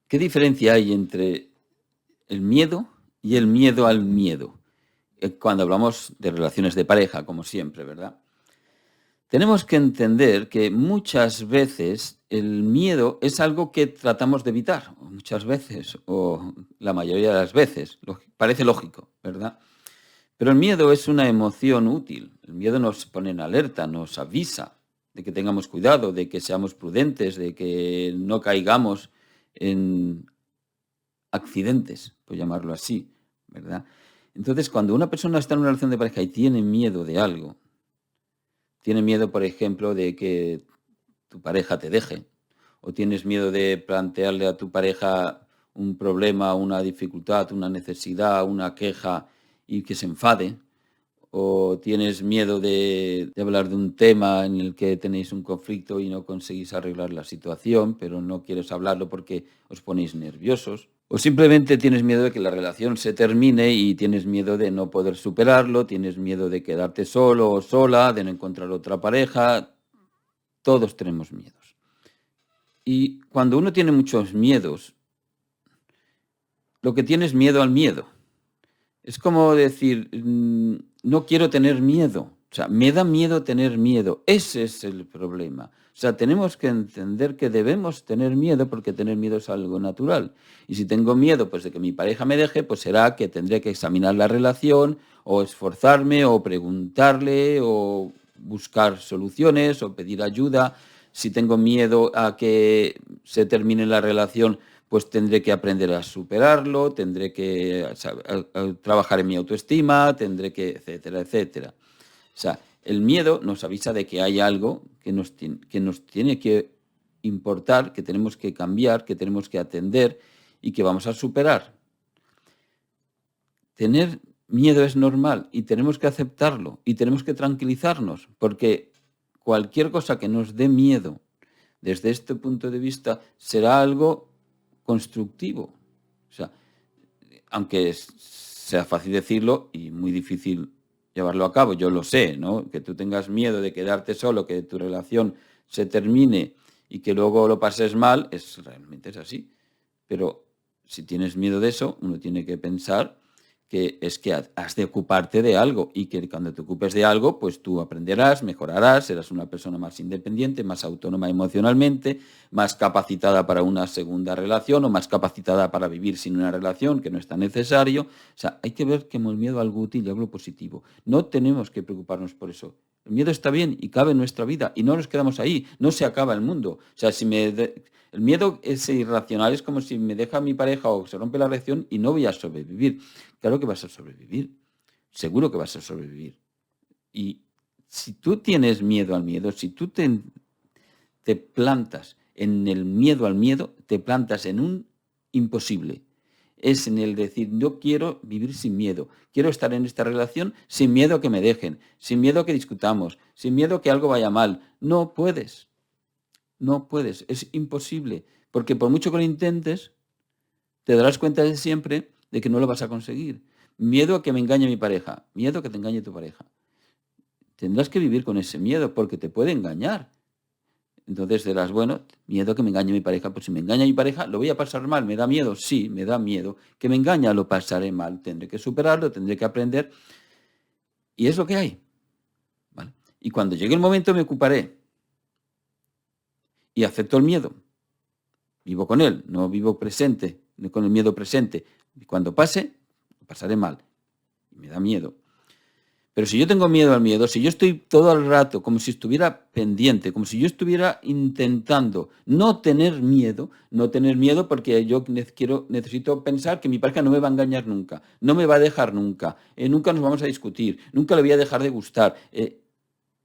¿Qué diferencia hay entre el miedo y el miedo al miedo? Cuando hablamos de relaciones de pareja, como siempre, ¿verdad? Tenemos que entender que muchas veces el miedo es algo que tratamos de evitar, o muchas veces, o la mayoría de las veces. Parece lógico, ¿verdad? Pero el miedo es una emoción útil. El miedo nos pone en alerta, nos avisa de que tengamos cuidado, de que seamos prudentes, de que no caigamos en accidentes, por llamarlo así, ¿verdad? Entonces, cuando una persona está en una relación de pareja y tiene miedo de algo, tiene miedo, por ejemplo, de que tu pareja te deje, o tienes miedo de plantearle a tu pareja un problema, una dificultad, una necesidad, una queja y que se enfade, o tienes miedo de hablar de un tema en el que tenéis un conflicto y no conseguís arreglar la situación, pero no quieres hablarlo porque os ponéis nerviosos. O simplemente tienes miedo de que la relación se termine y tienes miedo de no poder superarlo, tienes miedo de quedarte solo o sola, de no encontrar otra pareja. Todos tenemos miedos. Y cuando uno tiene muchos miedos, lo que tiene es miedo al miedo. Es como decir, no quiero tener miedo. O sea, me da miedo tener miedo. Ese es el problema. O sea, tenemos que entender que debemos tener miedo porque tener miedo es algo natural. Y si tengo miedo pues de que mi pareja me deje, pues será que tendré que examinar la relación o esforzarme o preguntarle o buscar soluciones o pedir ayuda. Si tengo miedo a que se termine la relación, pues tendré que aprender a superarlo, tendré que a trabajar en mi autoestima, tendré que, etcétera, etcétera. O sea, el miedo nos avisa de que hay algo que nos tiene que importar, que tenemos que cambiar, que tenemos que atender y que vamos a superar. Tener miedo es normal y tenemos que aceptarlo y tenemos que tranquilizarnos, porque cualquier cosa que nos dé miedo desde este punto de vista será algo constructivo. O sea, aunque sea fácil decirlo y muy difícil llevarlo a cabo, yo lo sé, ¿no? Que tú tengas miedo de quedarte solo, que tu relación se termine y que luego lo pases mal, realmente es así. Pero si tienes miedo de eso, uno tiene que pensar que es que has de ocuparte de algo y que cuando te ocupes de algo, pues tú aprenderás, mejorarás, serás una persona más independiente, más autónoma emocionalmente, más capacitada para una segunda relación o más capacitada para vivir sin una relación, que no es tan necesario. O sea, hay que ver que el miedo algo útil y algo positivo. No tenemos que preocuparnos por eso. El miedo está bien y cabe en nuestra vida y no nos quedamos ahí, no se acaba el mundo. O sea, el miedo es irracional, es como si me deja mi pareja o se rompe la relación y no voy a sobrevivir. Claro que vas a sobrevivir, seguro que vas a sobrevivir. Y si tú tienes miedo al miedo, si tú te plantas en el miedo al miedo, te plantas en un imposible. Es en el decir, yo quiero vivir sin miedo, quiero estar en esta relación sin miedo a que me dejen, sin miedo a que discutamos, sin miedo a que algo vaya mal. No puedes, no puedes, es imposible, porque por mucho que lo intentes, te darás cuenta de siempre de que no lo vas a conseguir. Miedo a que me engañe mi pareja, miedo a que te engañe tu pareja. Tendrás que vivir con ese miedo porque te puede engañar. Entonces dirás, bueno, miedo a que me engañe mi pareja. Pues si me engaña mi pareja, ¿lo voy a pasar mal? ¿Me da miedo? Sí, me da miedo. ¿Que me engaña? Lo pasaré mal. Tendré que superarlo, tendré que aprender. Y es lo que hay. ¿Vale? Y cuando llegue el momento me ocuparé. Y acepto el miedo. Vivo con él, no vivo presente, con el miedo presente. Y cuando pase, lo pasaré mal. Y me da miedo. Pero si yo tengo miedo al miedo, si yo estoy todo el rato como si estuviera pendiente, como si yo estuviera intentando no tener miedo porque yo necesito pensar que mi pareja no me va a engañar nunca, no me va a dejar nunca, nunca nos vamos a discutir, nunca le voy a dejar de gustar.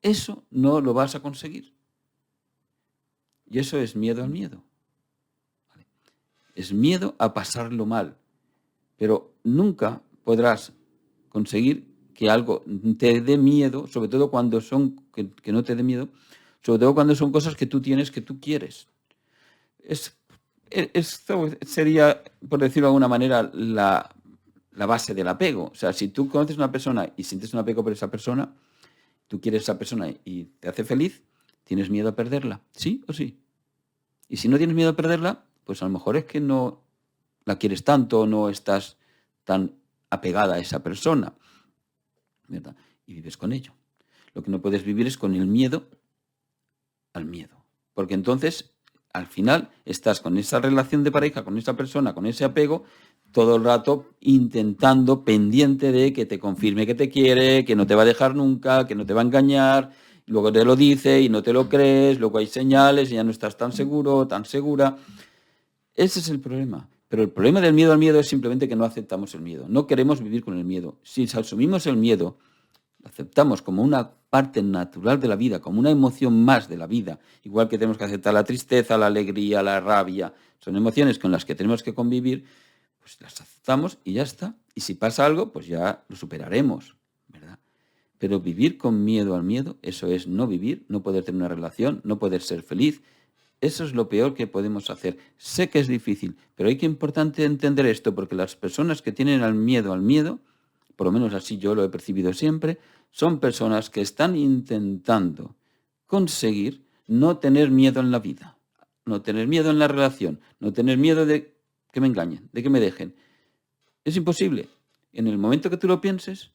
Eso no lo vas a conseguir. Y eso es miedo al miedo. ¿Vale? Es miedo a pasarlo mal. Pero nunca podrás conseguir que algo te dé miedo, sobre todo cuando que no te dé miedo, sobre todo cuando son cosas que tú tienes, que tú quieres. Esto sería, por decirlo de alguna manera, la base del apego. O sea, si tú conoces a una persona y sientes un apego por esa persona, tú quieres a esa persona y te hace feliz, ¿tienes miedo a perderla? ¿Sí o sí? Y si no tienes miedo a perderla, pues a lo mejor es que no la quieres tanto o no estás tan apegada a esa persona, ¿verdad? Y vives con ello. Lo que no puedes vivir es con el miedo al miedo, porque entonces al final estás con esa relación de pareja, con esa persona, con ese apego, todo el rato intentando, pendiente de que te confirme que te quiere, que no te va a dejar nunca, que no te va a engañar, luego te lo dice y no te lo crees, luego hay señales y ya no estás tan seguro, tan segura. Ese es el problema. Pero el problema del miedo al miedo es simplemente que no aceptamos el miedo. No queremos vivir con el miedo. Si asumimos el miedo, lo aceptamos como una parte natural de la vida, como una emoción más de la vida, igual que tenemos que aceptar la tristeza, la alegría, la rabia, son emociones con las que tenemos que convivir, pues las aceptamos y ya está. Y si pasa algo, pues ya lo superaremos, ¿verdad? Pero vivir con miedo al miedo, eso es no vivir, no poder tener una relación, no poder ser feliz. Eso es lo peor que podemos hacer. Sé que es difícil, pero hay que importante entender esto, porque las personas que tienen al miedo, por lo menos así yo lo he percibido siempre, son personas que están intentando conseguir no tener miedo en la vida, no tener miedo en la relación, no tener miedo de que me engañen, de que me dejen. Es imposible. En el momento que tú lo pienses,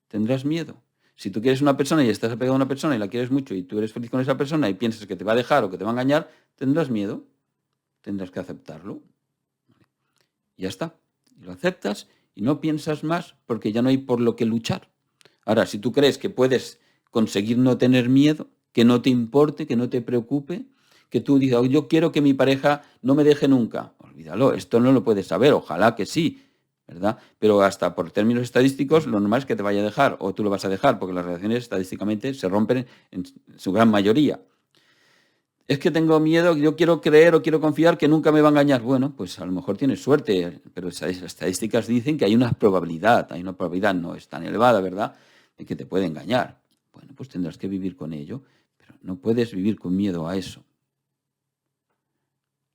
tendrás miedo. Si tú quieres una persona y estás apegado a una persona y la quieres mucho y tú eres feliz con esa persona y piensas que te va a dejar o que te va a engañar, tendrás miedo. Tendrás que aceptarlo. Y ya está. Y lo aceptas y no piensas más porque ya no hay por lo que luchar. Ahora, si tú crees que puedes conseguir no tener miedo, que no te importe, que no te preocupe, que tú digas, "Oh, yo quiero que mi pareja no me deje nunca", olvídalo, esto no lo puedes saber, ojalá que sí, ¿verdad? Pero hasta por términos estadísticos, lo normal es que te vaya a dejar, o tú lo vas a dejar, porque las relaciones estadísticamente se rompen en su gran mayoría. Es que tengo miedo, yo quiero creer o quiero confiar que nunca me va a engañar. Bueno, pues a lo mejor tienes suerte, pero esas estadísticas dicen que hay una probabilidad no es tan elevada, ¿verdad?, de que te puede engañar. Bueno, pues tendrás que vivir con ello, pero no puedes vivir con miedo a eso.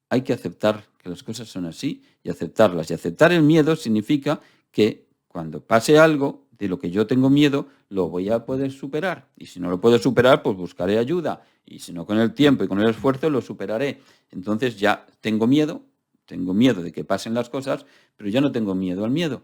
Hay que aceptar que las cosas son así y aceptarlas. Y aceptar el miedo significa que cuando pase algo de lo que yo tengo miedo, lo voy a poder superar. Y si no lo puedo superar, pues buscaré ayuda. Y si no, con el tiempo y con el esfuerzo lo superaré. Entonces ya tengo miedo de que pasen las cosas, pero ya no tengo miedo al miedo.